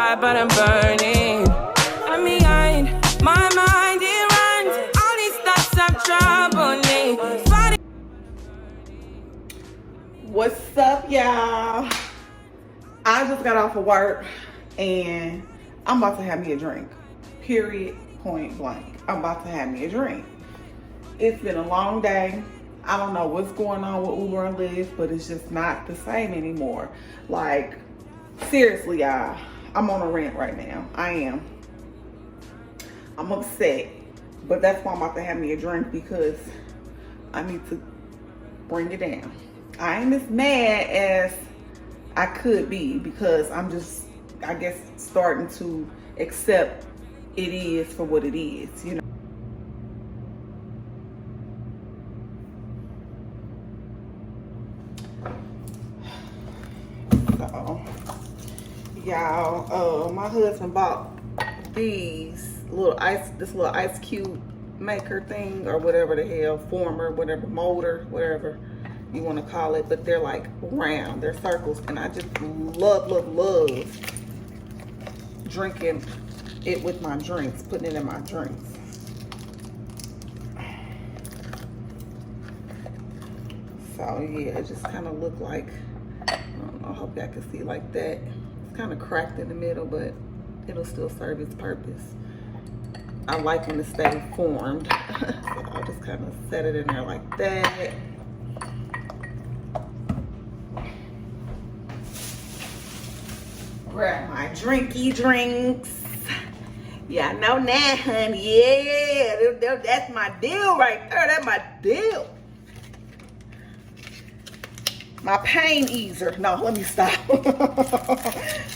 outside, but I'm burning. I'm behind, my mind it runs. All these thoughts are troubling. What's up, y'all? I just got off of work and I'm about to have me a drink. Period, point blank. I'm about to have me a drink. It's been a long day. I don't know what's going on with Uber and Lyft, but it's just not the same anymore. Like, seriously, y'all, I'm on a rant right now. I am. I'm upset, but that's why I'm about to have me a drink, because I need to bring it down. I ain't as mad as I could be, because I'm just, I guess, starting to accept it is for what it is, you know. So, y'all, my husband bought this little ice cube maker thing, or whatever the hell, former, whatever, molder, whatever you want to call it, but they're like round, they're circles, and I just love drinking it with my drinks, putting it in my drinks. So yeah, it just kind of looked like, I don't know, I hope y'all can see like that. It's kind of cracked in the middle, but it'll still serve its purpose. I like them to stay formed. So I'll just kind of set it in there like that. Grab my drinky drinks. Yeah, I know that, honey. Yeah, that's my deal right there. That's my deal. My pain easer. No, let me stop.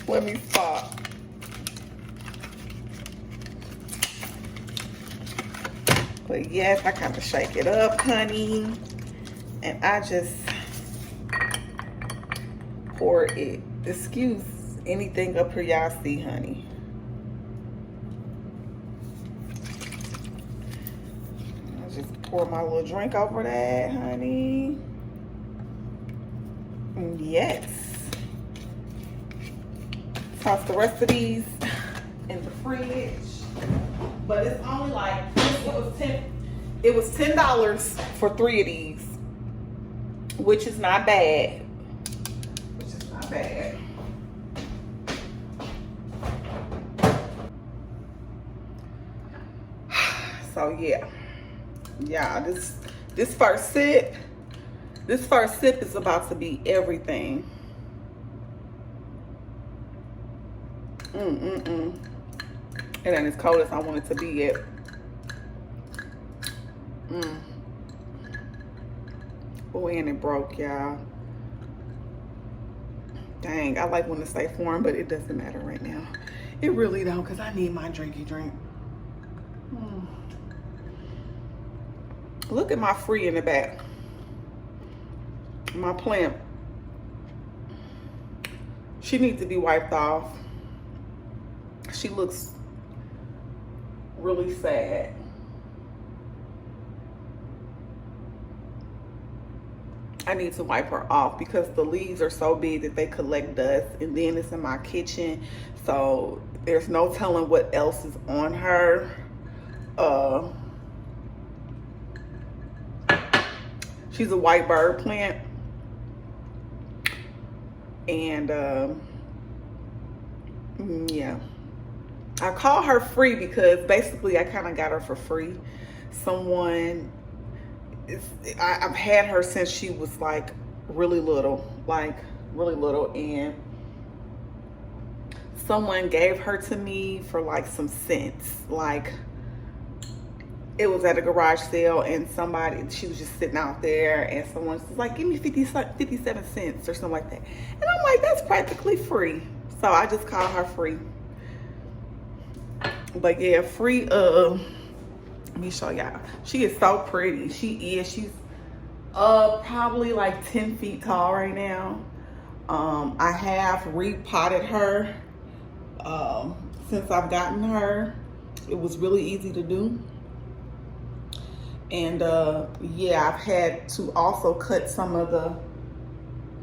Let me stop. But yes, I kind of shake it up, honey. And I just pour it. Excuse anything up here y'all see, honey. I just pour my little drink over that, honey. Yes. Toss the rest of these in the fridge. But it's only like, it was $10 for 3 of these, which is not bad. Which is not bad. So yeah, this first sip is about to be everything. It ain't as cold as I want it to be yet. Oh, and it broke, y'all. Dang, I like when it stay formed, but it doesn't matter right now. It really don't, because I need my drinky drink. Look at my free in the back. My plant. She needs to be wiped off. She looks really sad. I need to wipe her off because the leaves are so big that they collect dust, and then it's in my kitchen, so there's no telling what else is on her. She's a white bird plant, and yeah, I call her free because basically I kind of got her for free. I've had her since she was like really little, and someone gave her to me for like some cents. Like, it was at a garage sale, and she was just sitting out there, and someone was like, give me 57 cents or something like that. And I'm like, that's practically free. So I just call her free. But yeah, free, let me show y'all. She is so pretty. She's probably like 10 feet tall right now. I have repotted her since I've gotten her. It was really easy to do. And yeah, I've had to also cut some of the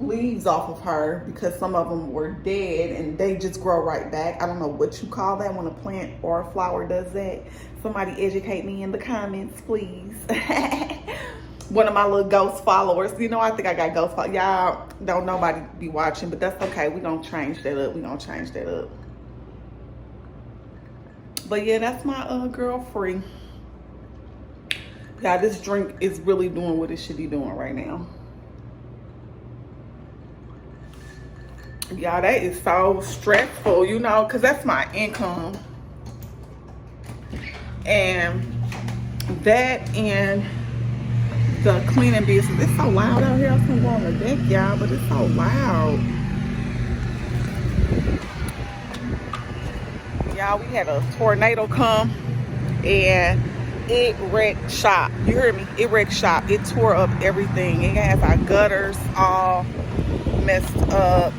leaves off of her because some of them were dead and they just grow right back. I don't know what you call that when a plant or a flower does that. Somebody educate me in the comments, please. One of my little ghost followers. You know, I think I got ghost followers. Y'all don't nobody be watching, but that's okay. We're going to change that up. We're going to change that up. But yeah, that's my girl free. Yeah, this drink is really doing what it should be doing right now. Y'all, that is so stressful, you know, because that's my income. And that and the cleaning business. It's so loud out here. I was gonna go on the deck, y'all, but it's so loud. Y'all, we had a tornado come and it wrecked shop. You hear me? It wrecked shop. It tore up everything. It has our gutters all messed up.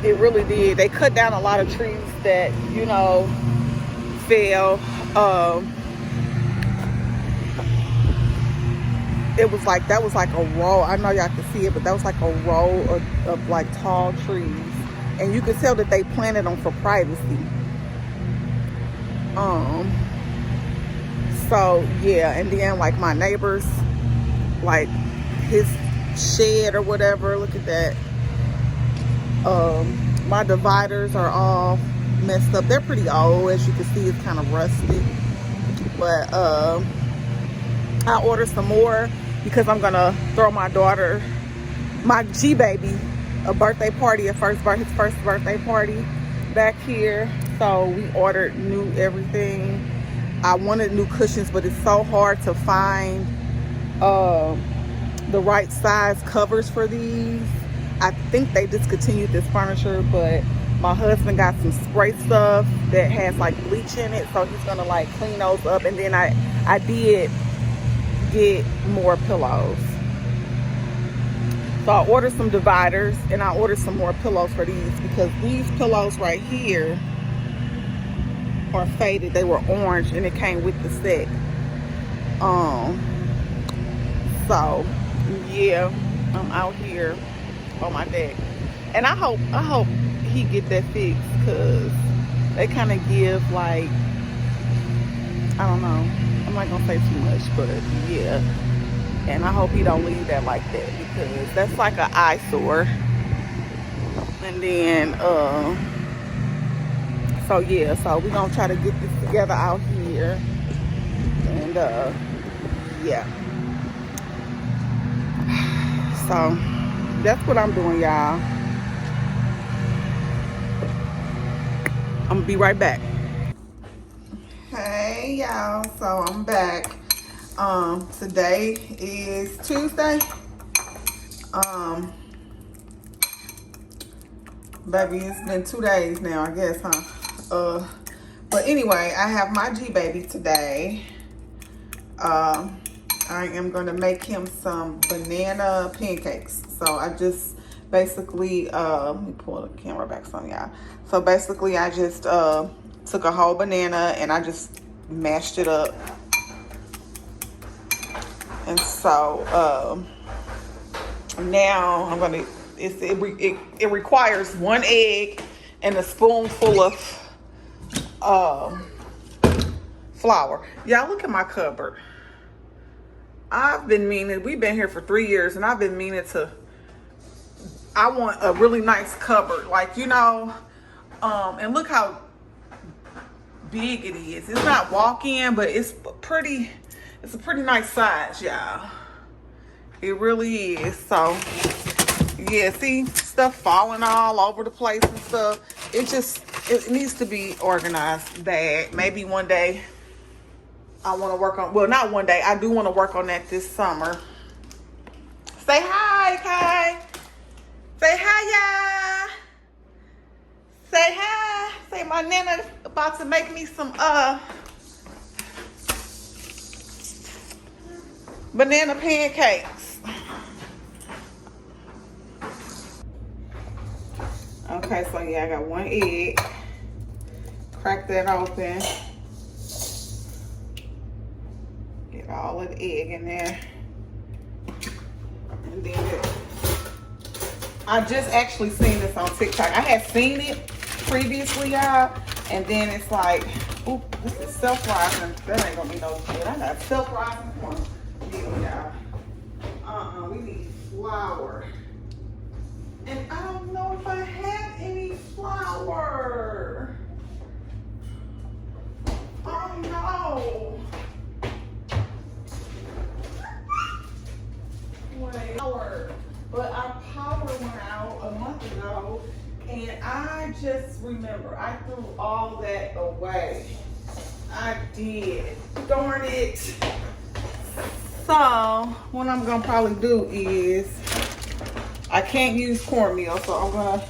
It really did. They cut down a lot of trees that, you know, fell. It was like, that was like a row. I know y'all can see it, but that was like a row of like tall trees. And you could tell that they planted them for privacy. So yeah, and then like my neighbors, like his shed or whatever, look at that. My dividers are all messed up. They're pretty old, as you can see. It's kind of rusty, but I ordered some more because I'm gonna throw my daughter, my G baby, a birthday party, his first birthday party back here. So we ordered new everything. I wanted new cushions, but it's so hard to find the right size covers for these. I think they discontinued this furniture, but my husband got some spray stuff that has like bleach in it, so he's gonna like clean those up. And then I did get more pillows. So I ordered some dividers and I ordered some more pillows for these because these pillows right here are faded. They were orange and it came with the set. So yeah, I'm out here on my deck, and I hope he get that fixed, because they kind of give like, I don't know, I'm not gonna say too much, but yeah. And I hope he don't leave that like that, because that's like an eyesore. And then so yeah, so we're gonna try to get this together out here. And yeah, so that's what I'm doing, y'all. I'm gonna be right back. Hey y'all, so I'm back. Today is Tuesday. Baby, it's been 2 days now, I guess, huh? But anyway, I have my G baby today. I am gonna make him some banana pancakes. So I just basically, let me pull the camera back some, y'all. So basically I just took a whole banana and I just mashed it up. And so now I'm gonna, it requires 1 egg and a spoonful of flour. Y'all, look at my cupboard. I've been meaning, we've been here for 3 years, and I've been meaning to, I want a really nice cupboard, like, you know, and look how big it is. It's not walk-in, but it's a pretty nice size, y'all. It really is. So yeah, see, stuff falling all over the place and stuff. It needs to be organized bad. Maybe one day I want to work on, well, not one day, I do want to work on that this summer. Say hi, Kai. Say hi, y'all. Say hi. Say my nana about to make me some banana pancakes. Okay, so yeah, I got 1 egg. Crack that open. Get all of the egg in there. And then I just actually seen this on TikTok. I had seen it previously, y'all, and then it's like, oop, this is self-rising. That ain't gonna be no good. I got self-rising corn meal, y'all. We need flour. And I don't know if I have any flour. Oh no. Wait. But our power went out a month ago, and I just remember I threw all that away. I did. Darn it. So what I'm gonna probably do is, I can't use cornmeal, so I'm gonna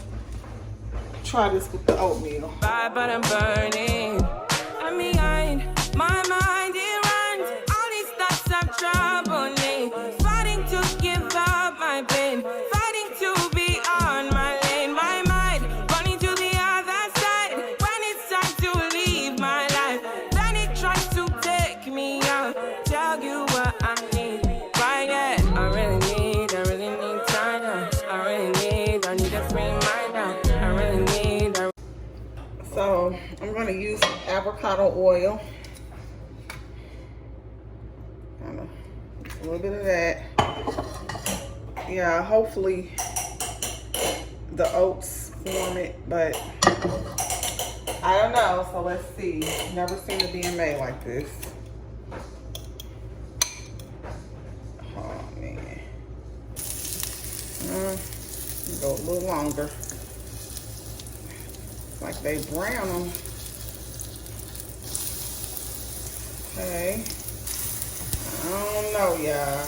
try this with the oatmeal. But I'm burning. I'm behind. My mind it runs. All these thoughts have troubled me. Fighting to give up my pain. Fighting to be on my lane. My mind running to the other side. When it's time to leave my life, then it tries to take me out. Tell you what I need. Right yet. I really need time now. I need a free mind now. I really need. So I'm gonna use some avocado oil. A little bit of that. Yeah, hopefully the oats form it, but I don't know. So let's see. Never seen it being made like this. Oh man. Go a little longer. Like they brown them. Okay. I don't know, y'all.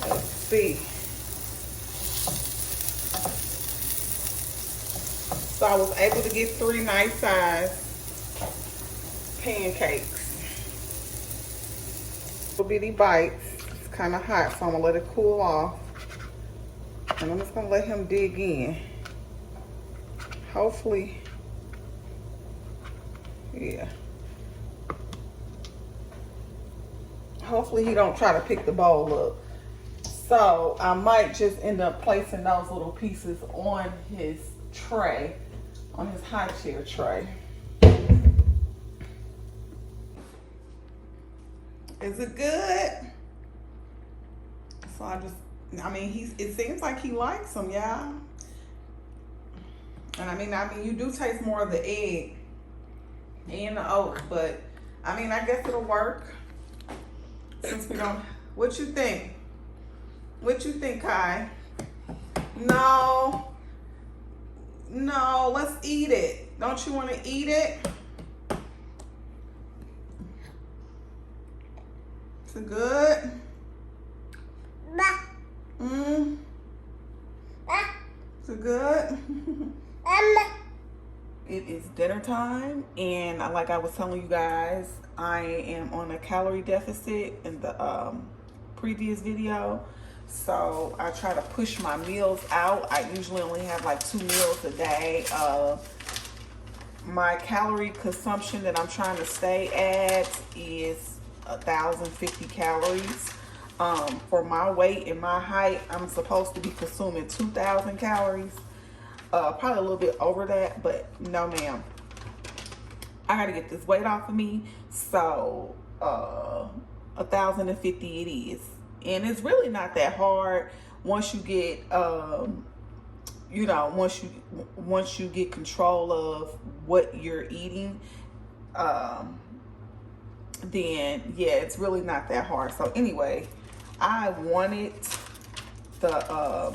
Let's see. So I was able to get 3 nice size pancakes. Little bitty bites. It's kind of hot, so I'm gonna let it cool off. And I'm just gonna let him dig in. Hopefully, yeah. Hopefully he don't try to pick the bowl up. So I might just end up placing those little pieces on his tray, on his high chair tray. Is it good? So I mean, it seems like he likes them, y'all. And I mean, you do taste more of the egg and the oats, but I mean, I guess it'll work. Since we don't, what you think? What you think, Kai? No, let's eat it. Don't you want to eat it? Is it good? Is it good? It is dinner time, and like I was telling you guys, I am on a calorie deficit in the previous video, so I try to push my meals out. I usually only have like 2 meals a day. My calorie consumption that I'm trying to stay at is 1,050 calories. For my weight and my height, I'm supposed to be consuming 2,000 calories. Probably a little bit over that, but no ma'am. I gotta get this weight off of me. So 1,050 it is. And it's really not that hard once you get you know, once you get control of what you're eating, then yeah, it's really not that hard. So anyway, I wanted the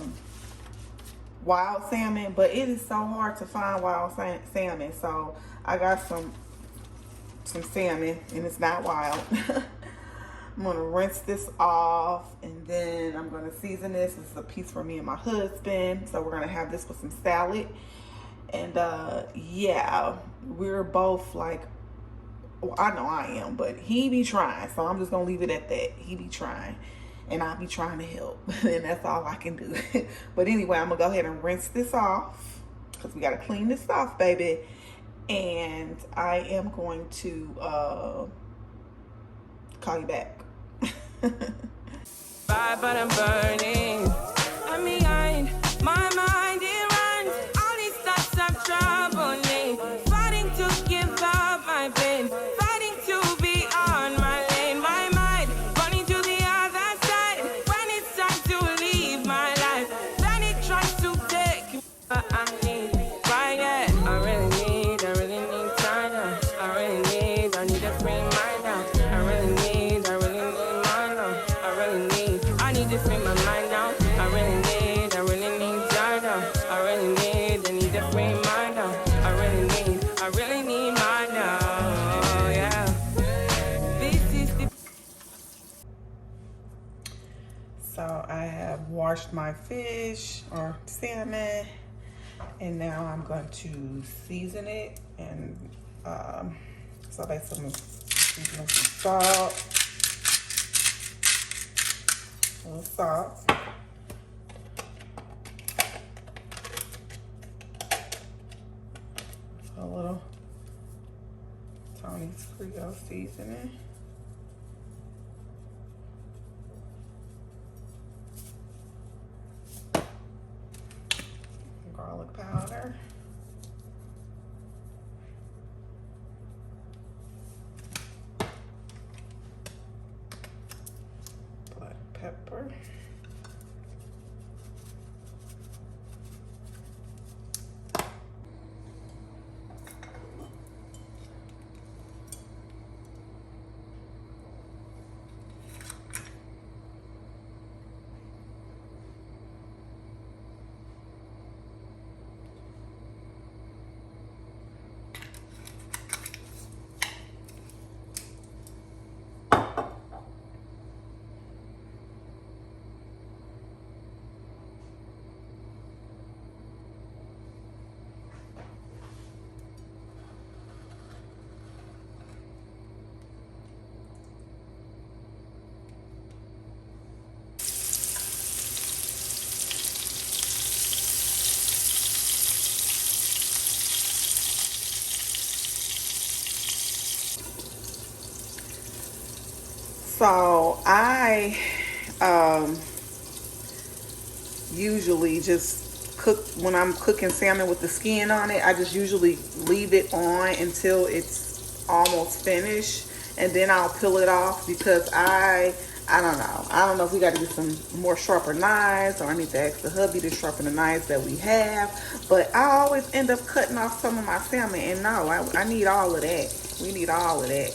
wild salmon, but it is so hard to find wild salmon. So I got some salmon, and it's not wild. I'm gonna rinse this off, and then I'm gonna season this. This is a piece for me and my husband, so we're gonna have this with some salad. And yeah, we're both like, well, I know I am, but he be trying, so I'm just gonna leave it at that. He be trying, and I be trying to help, and that's all I can do. But anyway, I'm gonna go ahead and rinse this off, because we got to clean this off, baby. And I am going to call you back. But I'm burning. I'm behind. My mind, it runs. All these thoughts of trouble me. Fighting to give up my pain. Fighting to be on my lane. My mind running to the other side. When it's time to leave my life, then it tries to take me. But I need quiet. I really need time now. I need a free mind now. I really need mine now. I need to free my mind now. I really need time now. I need to free mind now. I really need mine now. Yeah. This is the. So I have washed my fish or salmon, and now I'm going to season it. And so basically I'm seasoning some salt, a little salt, a little Tony's Creole seasoning, garlic powder, black pepper, So I usually just cook, when I'm cooking salmon with the skin on it, I just usually leave it on until it's almost finished, and then I'll peel it off because I don't know if we got to get some more sharper knives, or I need to ask the hubby to sharpen the knives that we have. But I always end up cutting off some of my salmon, and no, I need all of that. We need all of that.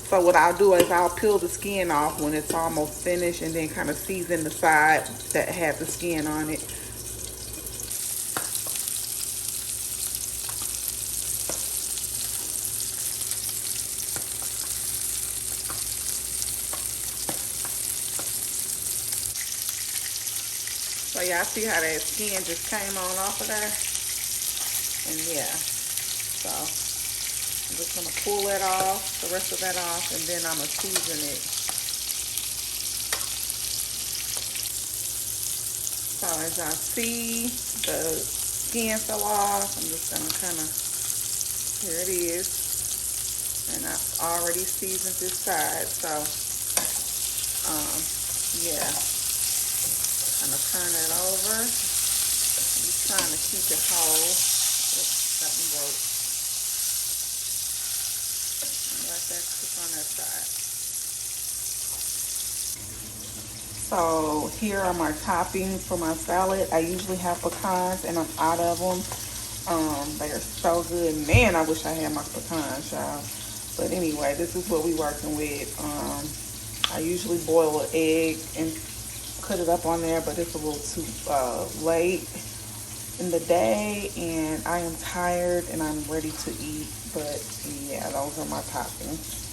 So what I'll do is I'll peel the skin off when it's almost finished, and then kind of season the side that had the skin on it. So y'all see how that skin just came on off of there? And yeah, so I'm just gonna pull that off, the rest of that off, and then I'm gonna season it. So as y'all see, the skin fell off. I'm just gonna kind of, here it is. And I've already seasoned this side, so yeah. Kind of turn it over. I'm just trying to keep it whole. Oops, that one broke. Let that cook on that side. So here are my toppings for my salad. I usually have pecans, and I'm out of them. They are so good. Man, I wish I had my pecans, y'all. But anyway, this is what we working with. I usually boil an egg and cut it up on there, but it's a little too late in the day, and I am tired and I'm ready to eat. But yeah, those are my toppings.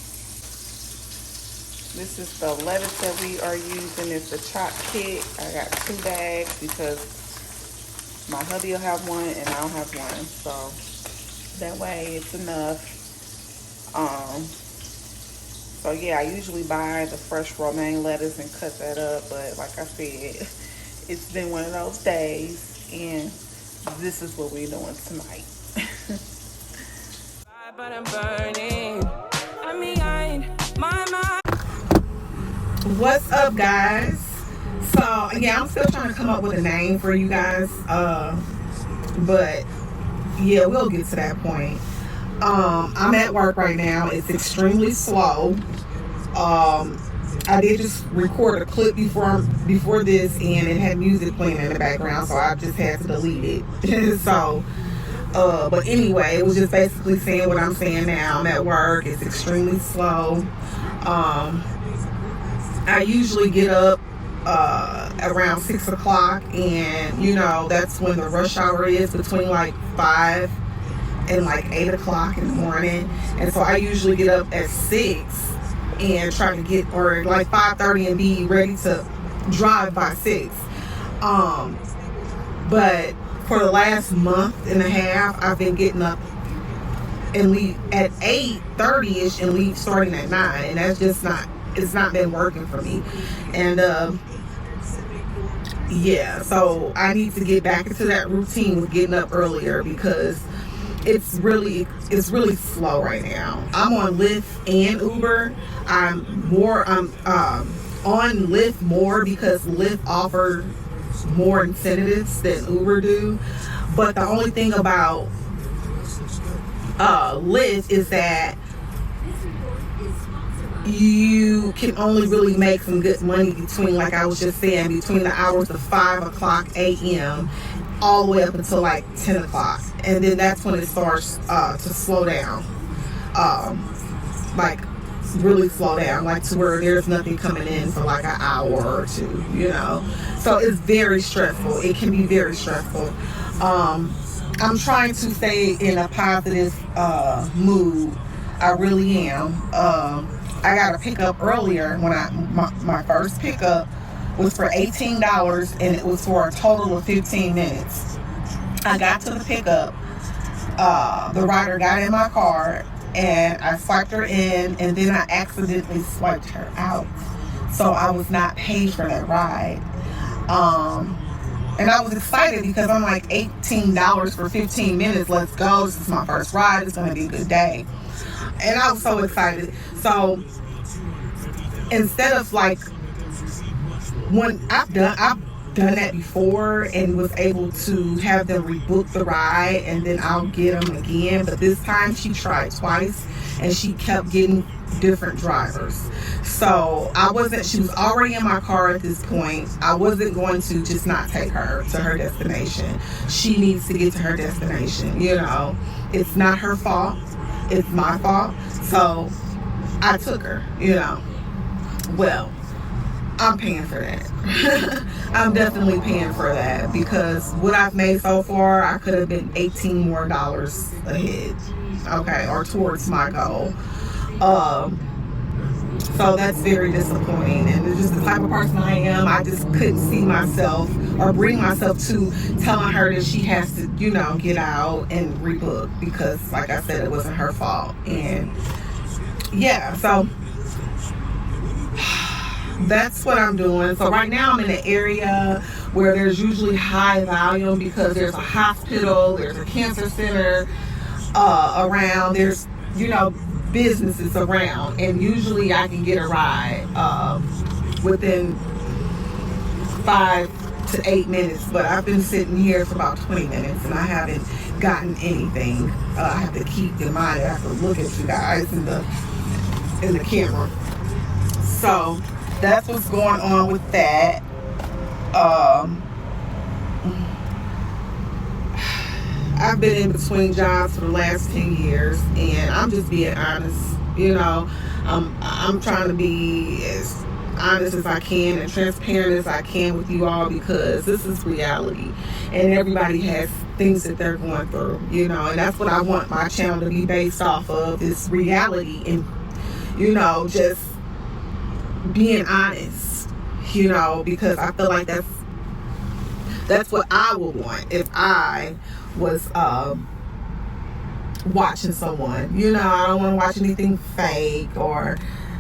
This is the lettuce that we are using. It's a chop kit. I got 2 bags because my hubby will have one and I'll have one, so that way it's enough. So yeah, I usually buy the fresh romaine lettuce and cut that up, but like I said, it's been one of those days, and this is what we're doing tonight. But I'm burning. I'm behind my mind. What's up, guys? So yeah, I'm still trying to come up with a name for you guys. But yeah, we'll get to that point. I'm at work right now. It's extremely slow. I did just record a clip before this, and it had music playing in the background, so I just had to delete it. So, but anyway, it was just basically saying what I'm saying now. I'm at work. It's extremely slow. I usually get up around 6 o'clock, and that's when the rush hour is, between like 5 and like 8 o'clock in the morning. And so I usually get up at 6 and try to get, or like 5:30, and be ready to drive by 6. But for the last month and a half, I've been getting up and leave at 8:30ish and leave starting at 9, and that's just not, it's not been working for me. And yeah, so I need to get back into that routine with getting up earlier, because it's really slow right now. I'm on Lyft and Uber. I'm on Lyft more because Lyft offers more incentives than Uber do. But the only thing about Lyft is that you can only really make some good money between, like I was just saying, between the hours of 5 o'clock a.m. all the way up until like 10 o'clock. And then that's when it starts to slow down. Like really slow down, like to where there's nothing coming in for like an hour or two, So it's very stressful. It can be very stressful. I'm trying to stay in a positive mood. I really am. I got a pickup earlier when my first pickup was for $18, and it was for a total of 15 minutes. I got to the pickup. The rider got in my car, and I swiped her in, and then I accidentally swiped her out. So I was not paid for that ride. And I was excited because I'm like, $18 for 15 minutes. Let's go. This is my first ride. It's going to be a good day. And I was so excited. So instead of like, when I've done that before and was able to have them rebook the ride, and then I'll get them again. But this time she tried twice, and she kept getting different drivers. So she was already in my car at this point. I wasn't going to just not take her to her destination. She needs to get to her destination. It's not her fault. It's my fault. So I took her, Well, I'm paying for that. I'm definitely paying for that, because what I've made so far, I could have been $18 more ahead, okay, or towards my goal. So that's very disappointing, and it's just the type of person I am. I just couldn't see myself or bring myself to telling her that she has to, get out and rebook, because, like I said, it wasn't her fault. And yeah, so that's what I'm doing. So right now I'm in an area where there's usually high volume, because there's a hospital, there's a cancer center around, there's businesses around, and usually I can get a ride within 5 to 8 minutes. But I've been sitting here for about 20 minutes and I haven't gotten anything. I have to keep in mind that I have to look at you guys in the camera. So that's what's going on with that. I've been in between jobs for the last 10 years, and I'm just being honest. I'm trying to be as honest as I can and transparent as I can with you all, because this is reality, and everybody has things that they're going through, and that's what I want my channel to be based off of, this reality, and just being honest, because I feel like that's what I would want if I was watching someone. I don't want to watch anything fake, or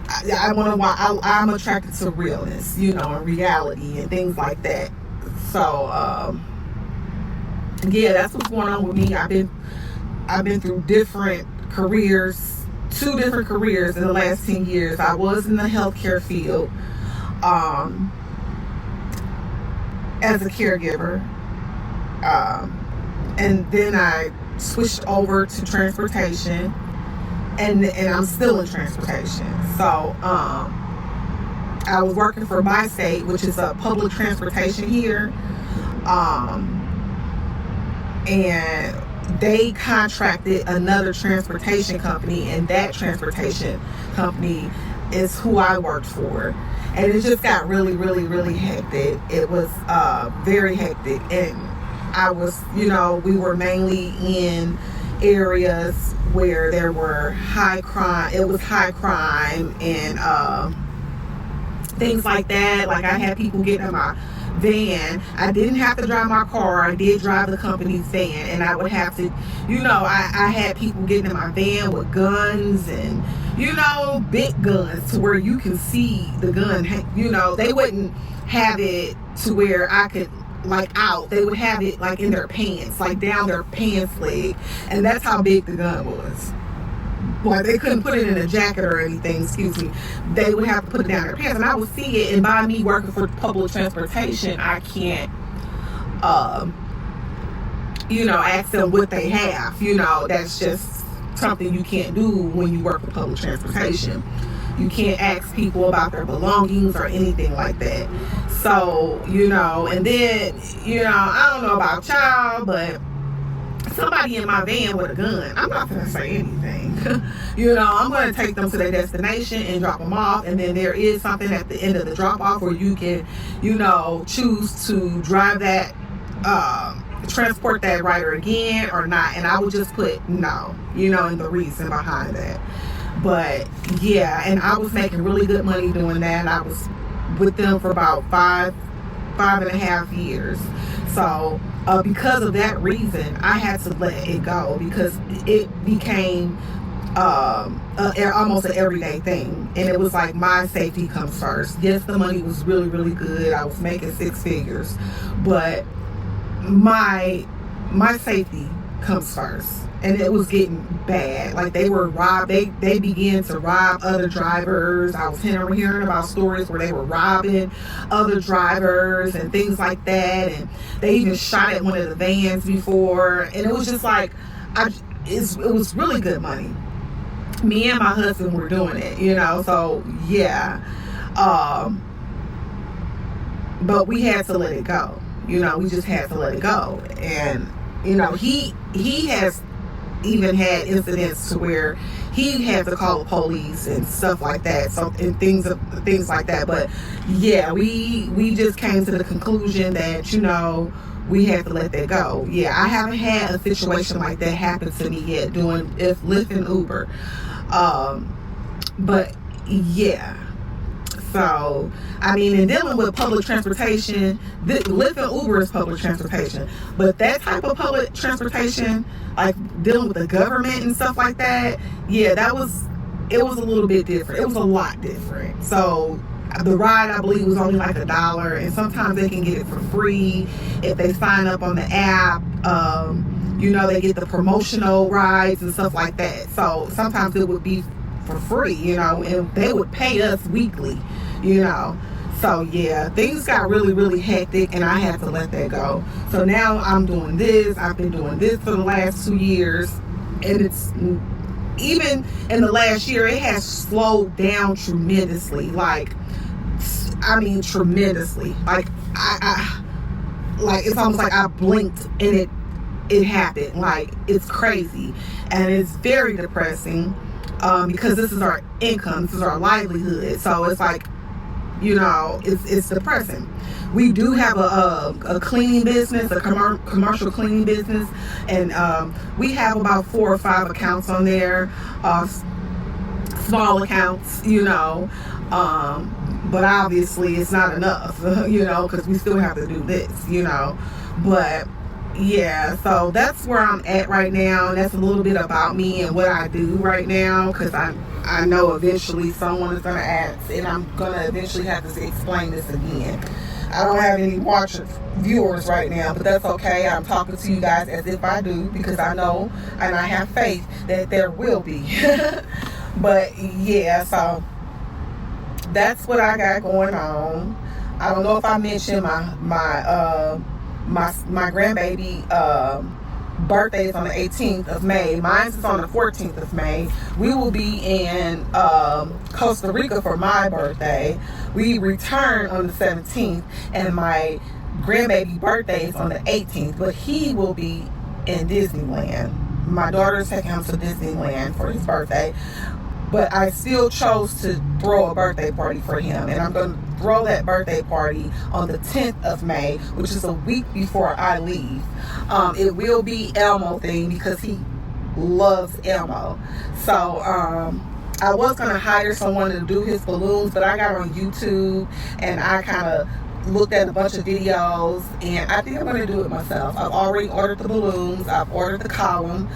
I'm attracted to realness, and reality and things like that. So yeah, that's what's going on with me. I've been through different careers, 2 different careers in the last 10 years. I was in the healthcare field as a caregiver, and then I switched over to transportation, and I'm still in transportation. So I was working for Bi-State, which is a public transportation here, and they contracted another transportation company, and that transportation company is who I worked for. And it just got really, really, really hectic. It was very hectic. And I was, we were mainly in areas where there were high crime. It was high crime and things like that. Like, I had people get in my van. I didn't have to drive my car. I did drive the company's van, and I would have to, I had people getting in my van with guns and, big guns to where you can see the gun. They wouldn't have it to where I could, out. They would have it, in their pants, down their pants leg. And that's how big the gun was. Like, they couldn't put it in a jacket or anything, They would have to put it down their pants. And I would see it, and by me working for public transportation, I can't, ask them what they have. That's just something you can't do when you work for public transportation. You can't ask people about their belongings or anything like that. So, and then, I don't know about y'all, but somebody in my van with a gun, I'm not going to say anything. I'm going to take them to their destination and drop them off. And then there is something at the end of the drop off where you can, choose to drive that, transport that rider again or not. And I would just put no, and the reason behind that. But yeah, and I was making really good money doing that. I was with them for about five and a half years. So because of that reason, I had to let it go, because it became almost an everyday thing. And it was like, my safety comes first. Yes, the money was really, really good. I was making 6 figures, but my safety comes first. And it was getting bad. Like, they were robbed. They began to rob other drivers. I was hearing about stories where they were robbing other drivers and things like that. And they even shot at one of the vans before. And it was just like, it was really good money. Me and my husband were doing it, So yeah, but we had to let it go. We just had to let it go. And he has even had incidents to where he had to call the police and stuff like that, and things like that. But yeah, we just came to the conclusion that we had to let that go. Yeah, I haven't had a situation like that happen to me yet doing Lyft and Uber, but yeah. So, I mean, in dealing with public transportation, Lyft and Uber is public transportation. But that type of public transportation, like dealing with the government and stuff like that, yeah, it was a little bit different. It was a lot different. So, the ride, I believe, was only like $1. And sometimes they can get it for free if they sign up on the app. They get the promotional rides and stuff like that. So, sometimes it would be for free, and they would pay us weekly, So yeah, things got really, really hectic, and I had to let that go. So now I'm doing this. I've been doing this for the last 2 years, and it's, even in the last year, it has slowed down tremendously. Tremendously. I it's almost like I blinked and it happened. It's crazy, and it's very depressing. Because this is our income, this is our livelihood. So it's like, it's depressing. We do have a cleaning business, a commercial cleaning business, and we have about 4 or 5 accounts on there, small accounts, but obviously it's not enough, because we still have to do this, but yeah, so that's where I'm at right now, and that's a little bit about me and what I do right now, because I know eventually someone is going to ask, and I'm going to eventually have to explain this again. I don't have any viewers right now, but that's okay. I'm talking to you guys as if I do, because I know and I have faith that there will be. But yeah, so that's what I got going on. I don't know if I mentioned my grandbaby birthday is on the 18th of May. Mine is on the 14th of May. We will be in Costa Rica for my birthday. We return on the 17th, and my grandbaby birthday is on the 18th, but he will be in Disneyland. My daughter's taking him to Disneyland for his birthday, but I still chose to throw a birthday party for him, and I'm going to throw that birthday party on the 10th of May, which is a week before I leave. It will be Elmo thing because he loves Elmo. So I was going to hire someone to do his balloons, but I got on YouTube and I kind of looked at a bunch of videos, and I think I'm going to do it myself. I've already ordered the balloons. I've ordered the columns,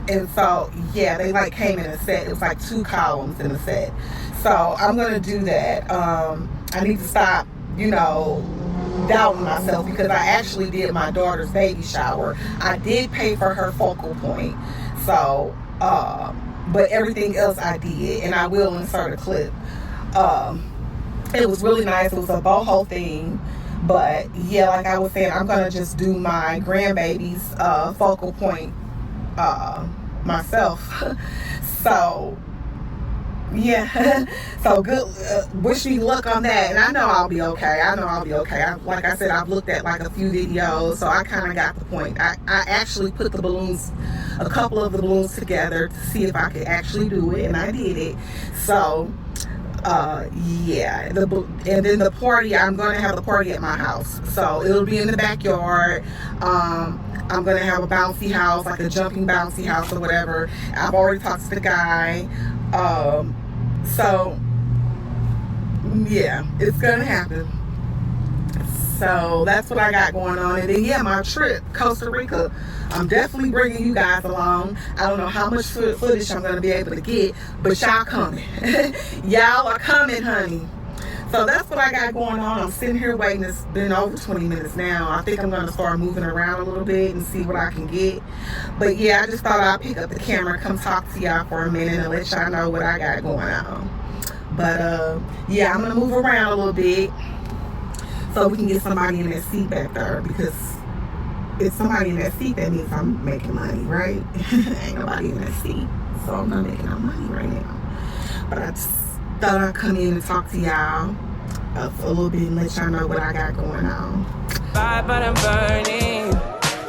and so yeah, they like came in a set. It was like 2 columns in a set. So I'm going to do that. I need to stop, doubting myself, because I actually did my daughter's baby shower. I did pay for her focal point. So, but everything else I did, and I will insert a clip. It was really nice. It was a boho thing. But yeah, like I was saying, I'm going to just do my grandbaby's focal point myself. So yeah, so good. Wish me luck on that, and I know I'll be okay. Like I said, I've looked at like a few videos, so I kind of got the point. I actually put a couple of the balloons together to see if I could actually do it, and I did it. So yeah, and then the party, I'm going to have the party at my house, so it'll be in the backyard. I'm going to have a bouncy house, like a jumping bouncy house or whatever. I've already talked to the guy. So yeah, it's going to happen. So that's what I got going on. And then yeah, my trip, Costa Rica, I'm definitely bringing you guys along. I don't know how much footage I'm going to be able to get, but y'all coming. Y'all are coming, honey. So that's what I got going on. I'm sitting here waiting. It's been over 20 minutes now. I think I'm going to start moving around a little bit and see what I can get. But yeah, I just thought I'd pick up the camera, come talk to y'all for a minute and let y'all know what I got going on. But yeah, I'm going to move around a little bit so we can get somebody in that seat back there, because if somebody in that seat, that means I'm making money, right? Ain't nobody in that seat, so I'm not making no money right now. But I just thought I'd come in and talk to y'all a little bit and let y'all know what I got going on. Bye, but I'm burning.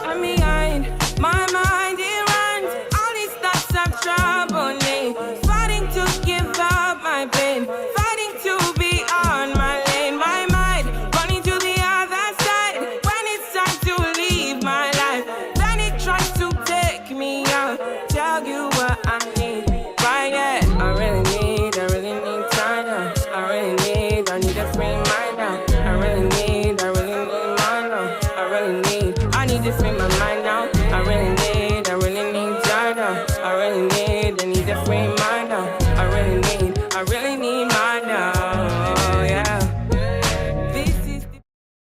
I'm behind. My mind, it runs. All these thoughts have troubled me. Fighting to give up my pain. Fighting to be on my lane. My mind running to the other side. When it's time to leave my life, then it tries to take me out. Tell you what I need. Right, yeah. I really need time now. I need a free mind now. I need to free my mind now. I need a free mind.